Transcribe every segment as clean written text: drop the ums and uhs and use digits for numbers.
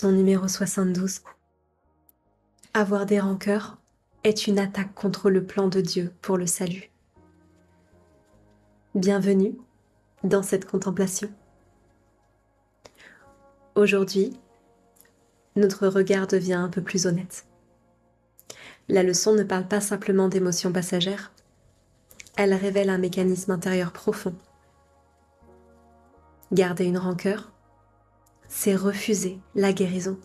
Leçon numéro 72. Avoir des rancœurs est une attaque contre le plan de Dieu pour le salut. Bienvenue dans cette contemplation. Aujourd'hui, notre regard devient un peu plus honnête. La leçon ne parle pas simplement d'émotions passagères, elle révèle un mécanisme intérieur profond. Garder une rancœur, c'est refuser la guérison.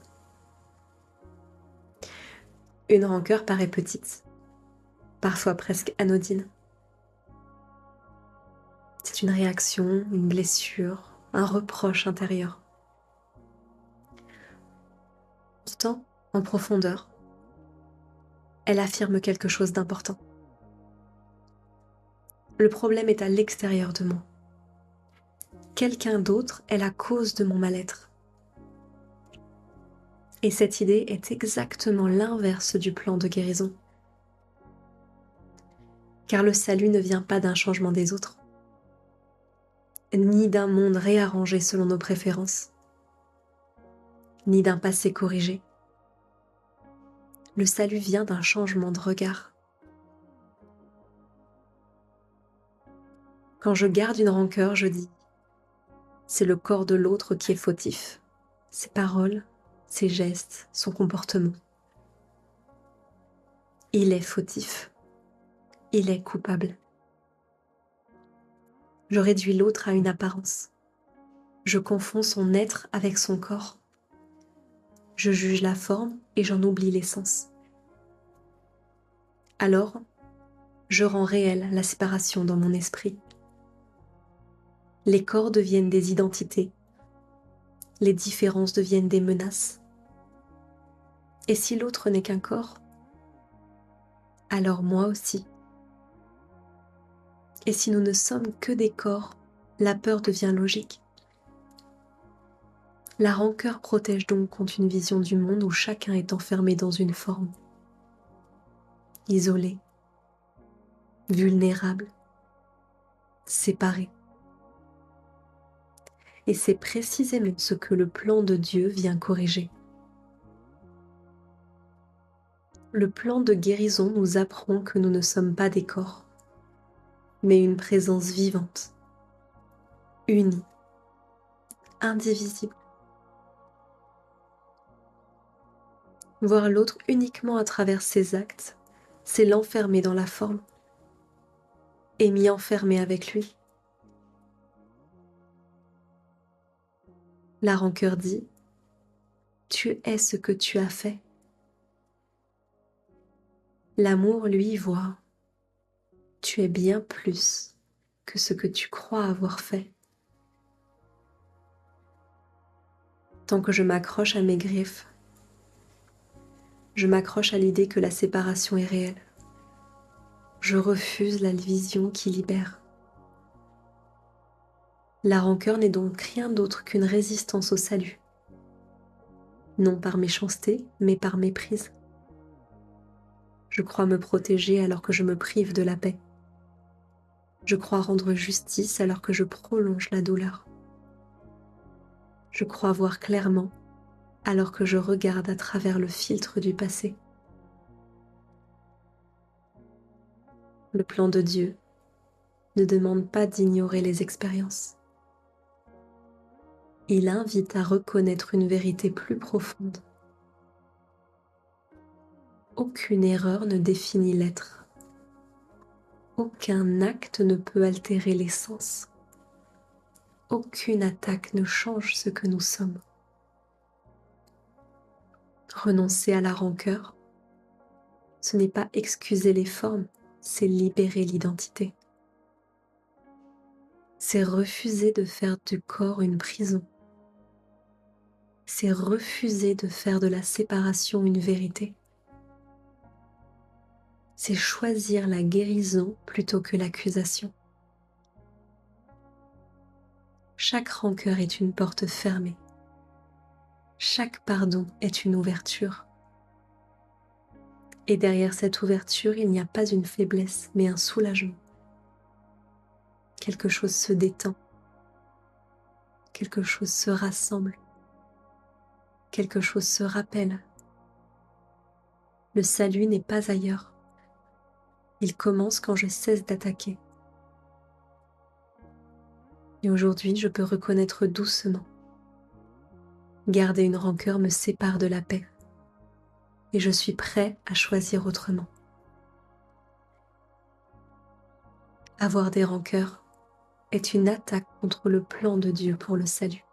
Une rancœur paraît petite, parfois presque anodine. C'est une réaction, une blessure, un reproche intérieur. Pourtant, en profondeur, elle affirme quelque chose d'important. Le problème est à l'extérieur de moi. Quelqu'un d'autre est la cause de mon mal-être. Et cette idée est exactement l'inverse du plan de guérison. Car le salut ne vient pas d'un changement des autres, ni d'un monde réarrangé selon nos préférences, ni d'un passé corrigé. Le salut vient d'un changement de regard. Quand je garde une rancœur, je dis « c'est le corps de l'autre qui est fautif, ses paroles, ses gestes, son comportement. Il est fautif, il est coupable. » Je réduis l'autre à une apparence. Je confonds son être avec son corps. Je juge la forme et j'en oublie l'essence. Alors, je rends réelle la séparation dans mon esprit. Les corps deviennent des identités. Les différences deviennent des menaces. Et si l'autre n'est qu'un corps, alors moi aussi. Et si nous ne sommes que des corps, la peur devient logique. La rancœur protège donc contre une vision du monde où chacun est enfermé dans une forme, isolé, vulnérable, séparé. Et c'est précisément ce que le plan de Dieu vient corriger. Le plan de guérison nous apprend que nous ne sommes pas des corps, mais une présence vivante, unie, indivisible. Voir l'autre uniquement à travers ses actes, c'est l'enfermer dans la forme et m'y enfermer avec lui. La rancœur dit « tu es ce que tu as fait ». L'amour, lui, voit « tu es bien plus que ce que tu crois avoir fait ». Tant que je m'accroche à mes griefs, je m'accroche à l'idée que la séparation est réelle. Je refuse la vision qui libère. La rancœur n'est donc rien d'autre qu'une résistance au salut. Non par méchanceté, mais par méprise. Je crois me protéger alors que je me prive de la paix. Je crois rendre justice alors que je prolonge la douleur. Je crois voir clairement alors que je regarde à travers le filtre du passé. Le plan de Dieu ne demande pas d'ignorer les expériences. Il invite à reconnaître une vérité plus profonde. Aucune erreur ne définit l'être. Aucun acte ne peut altérer l'essence. Aucune attaque ne change ce que nous sommes. Renoncer à la rancœur, ce n'est pas excuser les formes, c'est libérer l'identité. C'est refuser de faire du corps une prison. C'est refuser de faire de la séparation une vérité. C'est choisir la guérison plutôt que l'accusation. Chaque rancœur est une porte fermée. Chaque pardon est une ouverture. Et derrière cette ouverture, il n'y a pas une faiblesse, mais un soulagement. Quelque chose se détend. Quelque chose se rassemble. quelque chose se rappelle. Le salut n'est pas ailleurs. Il commence quand je cesse d'attaquer. Et aujourd'hui, je peux reconnaître doucement. Garder une rancœur me sépare de la paix. Et je suis prêt à choisir autrement. Avoir des rancœurs est une attaque contre le plan de Dieu pour le salut.